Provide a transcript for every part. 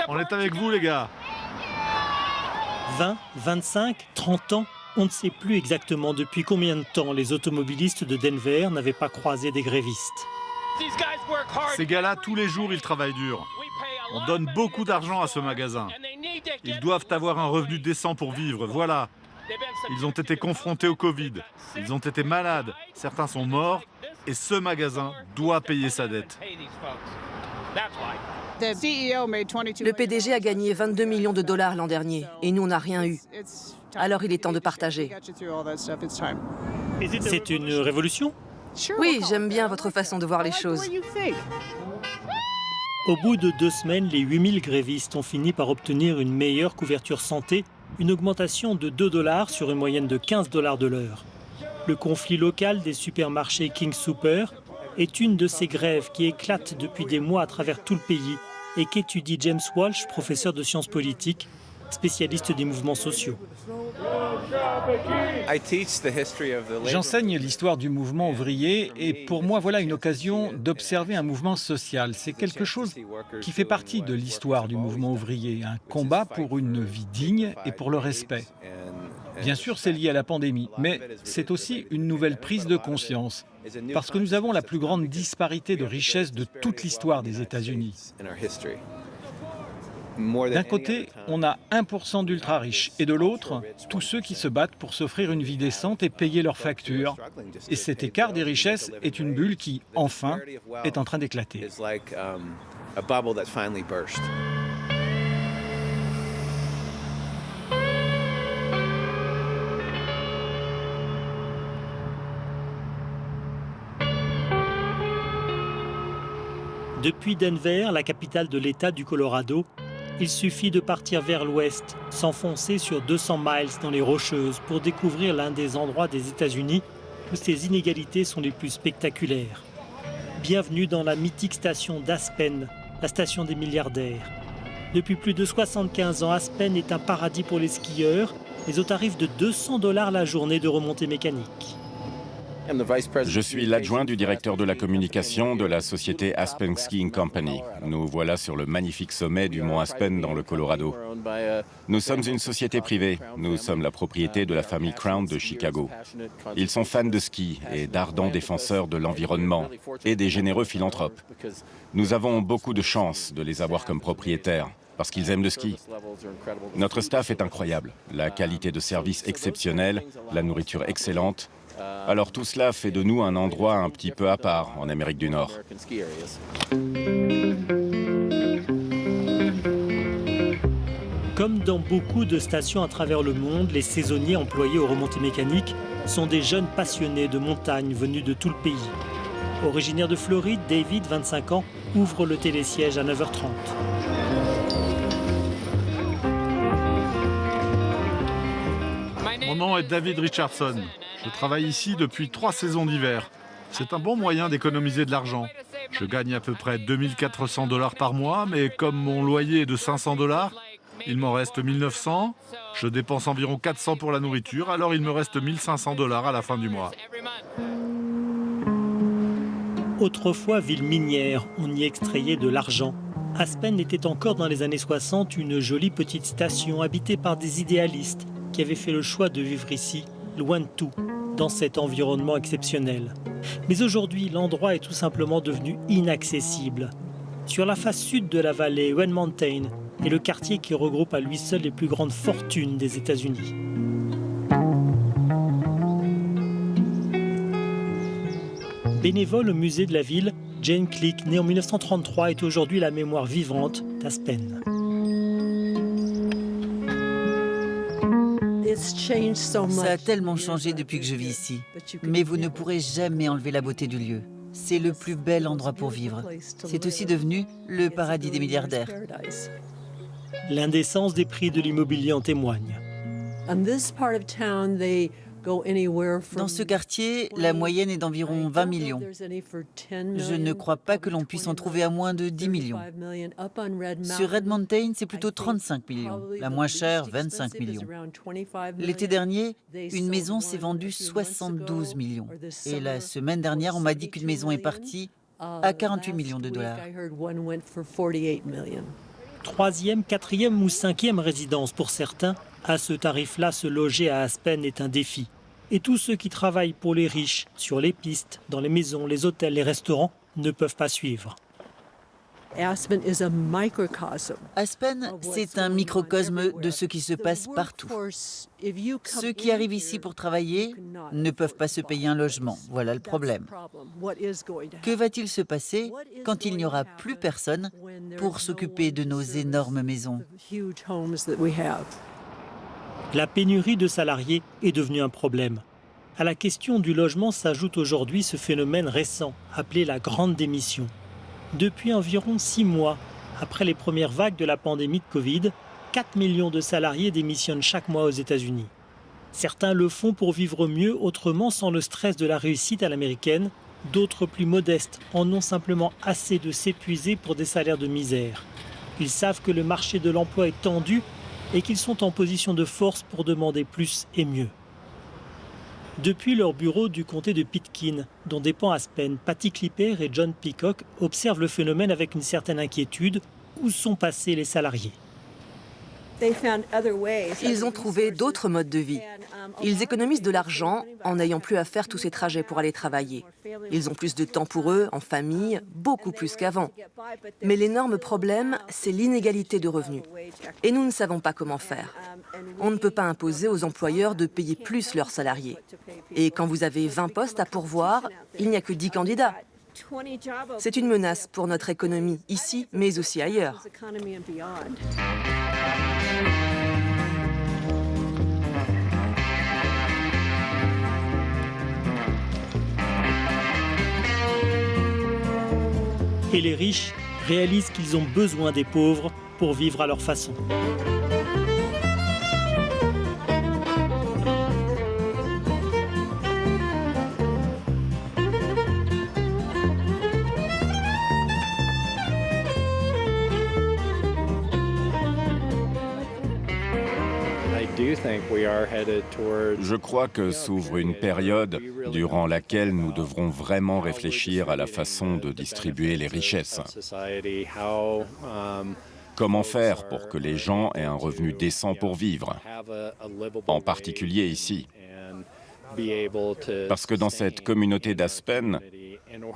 On est avec vous, les gars. 20, 25, 30 ans, on ne sait plus exactement depuis combien de temps les automobilistes de Denver n'avaient pas croisé des grévistes. Ces gars-là, tous les jours, ils travaillent dur. On donne beaucoup d'argent à ce magasin. Ils doivent avoir un revenu décent pour vivre, voilà. Ils ont été confrontés au Covid. Ils ont été malades. Certains sont morts. Et ce magasin doit payer sa dette. Le PDG a gagné 22 millions de dollars l'an dernier et nous, on n'a rien eu. Alors il est temps de partager. C'est une révolution ? Oui, j'aime bien votre façon de voir les choses. Au bout de 2 semaines, les 8000 grévistes ont fini par obtenir une meilleure couverture santé, une augmentation de 2 $ sur une moyenne de 15 $ de l'heure. Le conflit local des supermarchés King Soopers est une de ces grèves qui éclatent depuis des mois à travers tout le pays et qu'étudie James Walsh, professeur de sciences politiques, spécialiste des mouvements sociaux. J'enseigne l'histoire du mouvement ouvrier et pour moi, voilà une occasion d'observer un mouvement social. C'est quelque chose qui fait partie de l'histoire du mouvement ouvrier, un combat pour une vie digne et pour le respect. Bien sûr, c'est lié à la pandémie, mais c'est aussi une nouvelle prise de conscience, parce que nous avons la plus grande disparité de richesse de toute l'histoire des États-Unis. D'un côté, on a 1% d'ultra-riches, et de l'autre, tous ceux qui se battent pour s'offrir une vie décente et payer leurs factures. Et cet écart des richesses est une bulle qui, enfin, est en train d'éclater. Depuis Denver, la capitale de l'État du Colorado, il suffit de partir vers l'ouest, s'enfoncer sur 200 miles dans les Rocheuses pour découvrir l'un des endroits des États-Unis où ces inégalités sont les plus spectaculaires. Bienvenue dans la mythique station d'Aspen, la station des milliardaires. Depuis plus de 75 ans, Aspen est un paradis pour les skieurs, mais au tarif de 200 $ la journée de remontée mécanique. Je suis l'adjoint du directeur de la communication de la société Aspen Skiing Company. Nous voilà sur le magnifique sommet du mont Aspen dans le Colorado. Nous sommes une société privée. Nous sommes la propriété de la famille Crown de Chicago. Ils sont fans de ski et d'ardents défenseurs de l'environnement et des généreux philanthropes. Nous avons beaucoup de chance de les avoir comme propriétaires parce qu'ils aiment le ski. Notre staff est incroyable, la qualité de service exceptionnelle, la nourriture excellente. Alors tout cela fait de nous un endroit un petit peu à part en Amérique du Nord. Comme dans beaucoup de stations à travers le monde, les saisonniers employés aux remontées mécaniques sont des jeunes passionnés de montagne venus de tout le pays. Originaire de Floride, David, 25 ans, ouvre le télésiège à 9h30. Mon nom est David Richardson. Je travaille ici depuis 3 saisons d'hiver. C'est un bon moyen d'économiser de l'argent. Je gagne à peu près 2400 $ par mois, mais comme mon loyer est de 500 $, il m'en reste 1900. Je dépense environ 400 pour la nourriture, alors il me reste 1500 $ à la fin du mois. Autrefois ville minière, on y extrayait de l'argent. Aspen était encore dans les années 60 une jolie petite station habitée par des idéalistes qui avaient fait le choix de vivre ici, loin de tout, dans cet environnement exceptionnel. Mais aujourd'hui, l'endroit est tout simplement devenu inaccessible. Sur la face sud de la vallée, Red Mountain est le quartier qui regroupe à lui seul les plus grandes fortunes des États-Unis. Bénévole au musée de la ville, Jane Click, née en 1933, est aujourd'hui la mémoire vivante d'Aspen. Ça a tellement changé depuis que je vis ici. Mais vous ne pourrez jamais enlever la beauté du lieu. C'est le plus bel endroit pour vivre. C'est aussi devenu le paradis des milliardaires. L'indécence des prix de l'immobilier en témoigne. Dans ce quartier, la moyenne est d'environ 20 millions. Je ne crois pas que l'on puisse en trouver à moins de 10 millions. Sur Red Mountain, c'est plutôt 35 millions. La moins chère, 25 millions. L'été dernier, une maison s'est vendue 72 millions. Et la semaine dernière, on m'a dit qu'une maison est partie à 48 millions de dollars. troisième, quatrième ou cinquième résidence pour certains. À ce tarif-là, se loger à Aspen est un défi. Et tous ceux qui travaillent pour les riches, sur les pistes, dans les maisons, les hôtels, les restaurants, ne peuvent pas suivre. Aspen, c'est un microcosme de ce qui se passe partout. Ceux qui arrivent ici pour travailler ne peuvent pas se payer un logement. Voilà le problème. Que va-t-il se passer quand il n'y aura plus personne pour s'occuper de nos énormes maisons? La pénurie de salariés est devenue un problème. À la question du logement s'ajoute aujourd'hui ce phénomène récent, appelé la grande démission. Depuis environ 6 mois, après les premières vagues de la pandémie de Covid, 4 millions de salariés démissionnent chaque mois aux États-Unis. Certains le font pour vivre mieux autrement sans le stress de la réussite à l'américaine. D'autres, plus modestes, en ont simplement assez de s'épuiser pour des salaires de misère. Ils savent que le marché de l'emploi est tendu et qu'ils sont en position de force pour demander plus et mieux. Depuis leur bureau du comté de Pitkin, dont dépend Aspen, Patty Clipper et John Peacock observent le phénomène avec une certaine inquiétude. Où sont passés les salariés? Ils ont trouvé d'autres modes de vie. Ils économisent de l'argent en n'ayant plus à faire tous ces trajets pour aller travailler. Ils ont plus de temps pour eux, en famille, beaucoup plus qu'avant. Mais l'énorme problème, c'est l'inégalité de revenus. Et nous ne savons pas comment faire. On ne peut pas imposer aux employeurs de payer plus leurs salariés. Et quand vous avez 20 postes à pourvoir, il n'y a que 10 candidats. C'est une menace pour notre économie, ici, mais aussi ailleurs. Et les riches réalisent qu'ils ont besoin des pauvres pour vivre à leur façon. Je crois que s'ouvre une période durant laquelle nous devrons vraiment réfléchir à la façon de distribuer les richesses. Comment faire pour que les gens aient un revenu décent pour vivre, en particulier ici? Parce que dans cette communauté d'Aspen,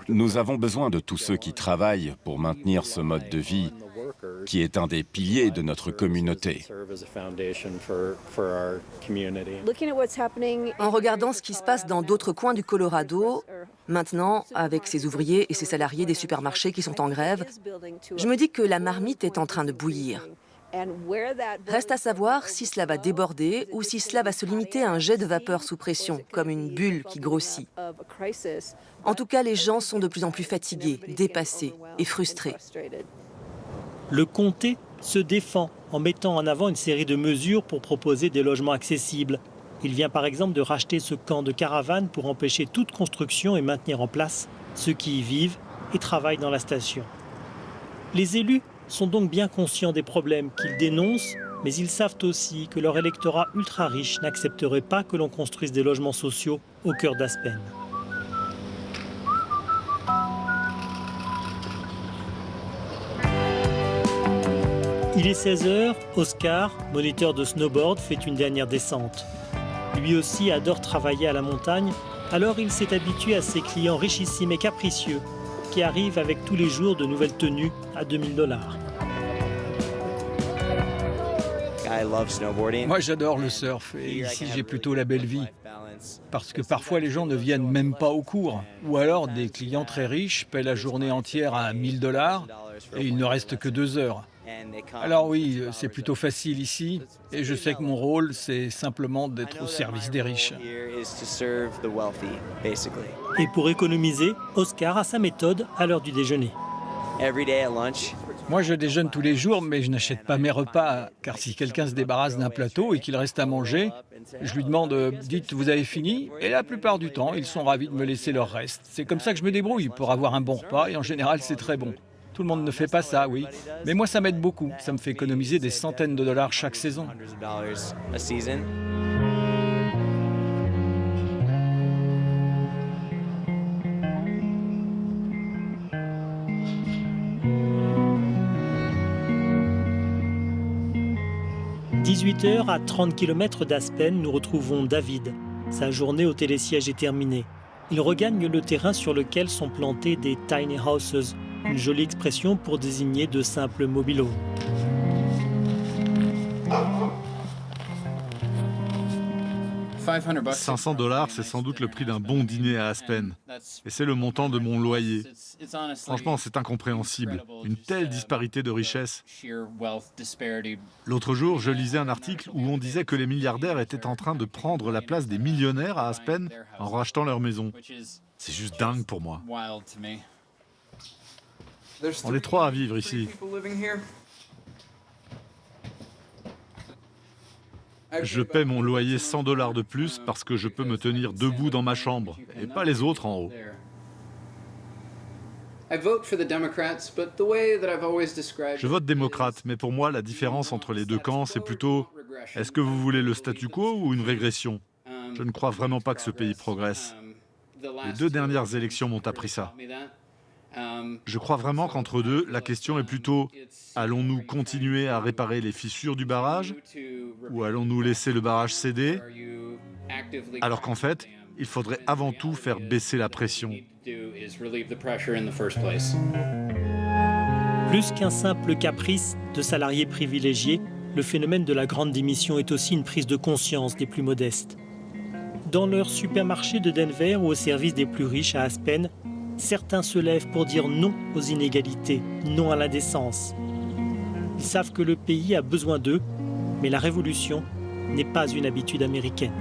nous avons besoin de tous ceux qui travaillent pour maintenir ce mode de vie qui est un des piliers de notre communauté. En regardant ce qui se passe dans d'autres coins du Colorado, maintenant, avec ces ouvriers et ces salariés des supermarchés qui sont en grève, je me dis que la marmite est en train de bouillir. Reste à savoir si cela va déborder ou si cela va se limiter à un jet de vapeur sous pression, comme une bulle qui grossit. En tout cas, les gens sont de plus en plus fatigués, dépassés et frustrés. Le comté se défend en mettant en avant une série de mesures pour proposer des logements accessibles. Il vient par exemple de racheter ce camp de caravanes pour empêcher toute construction et maintenir en place ceux qui y vivent et travaillent dans la station. Les élus sont donc bien conscients des problèmes qu'ils dénoncent, mais ils savent aussi que leur électorat ultra riche n'accepterait pas que l'on construise des logements sociaux au cœur d'Aspen. Il est 16h, Oscar, moniteur de snowboard, fait une dernière descente. Lui aussi adore travailler à la montagne, alors il s'est habitué à ses clients richissimes et capricieux qui arrivent avec tous les jours de nouvelles tenues à $2000. Moi, j'adore le surf et ici, j'ai plutôt la belle vie. Parce que parfois, les gens ne viennent même pas au cours. Ou alors, des clients très riches paient la journée entière à $1000 et il ne reste que 2 heures. Alors oui, c'est plutôt facile ici et je sais que mon rôle, c'est simplement d'être au service des riches. Et pour économiser, Oscar a sa méthode à l'heure du déjeuner. Moi, je déjeune tous les jours, mais je n'achète pas mes repas, car si quelqu'un se débarrasse d'un plateau et qu'il reste à manger, je lui demande « Dites, vous avez fini ?» Et la plupart du temps, ils sont ravis de me laisser leur reste. C'est comme ça que je me débrouille pour avoir un bon repas et en général, c'est très bon. Tout le monde ne fait pas ça, oui. Mais moi, ça m'aide beaucoup. Ça me fait économiser des centaines de dollars chaque saison. 18h à 30 km d'Aspen, nous retrouvons David. Sa journée au télésiège est terminée. Il regagne le terrain sur lequel sont plantés des tiny houses, une jolie expression pour désigner de simples mobil-homes. 500 $, c'est sans doute le prix d'un bon dîner à Aspen. Et c'est le montant de mon loyer. Franchement, c'est incompréhensible. Une telle disparité de richesse. L'autre jour, je lisais un article où on disait que les milliardaires étaient en train de prendre la place des millionnaires à Aspen en rachetant leur maison. C'est juste dingue pour moi. On est 3 à vivre ici. Je paie mon loyer 100 $ de plus parce que je peux me tenir debout dans ma chambre et pas les autres en haut. Je vote démocrate, mais pour moi, la différence entre les deux camps, c'est plutôt est-ce que vous voulez le statu quo ou une régression? Je ne crois vraiment pas que ce pays progresse. Les 2 dernières élections m'ont appris ça. Je crois vraiment qu'entre deux, la question est plutôt allons-nous continuer à réparer les fissures du barrage ou allons-nous laisser le barrage céder? Alors qu'en fait, il faudrait avant tout faire baisser la pression. Plus qu'un simple caprice de salariés privilégiés, le phénomène de la grande démission est aussi une prise de conscience des plus modestes. Dans leur supermarché de Denver ou au service des plus riches à Aspen, certains se lèvent pour dire non aux inégalités, non à l'indécence. Ils savent que le pays a besoin d'eux, mais la révolution n'est pas une habitude américaine.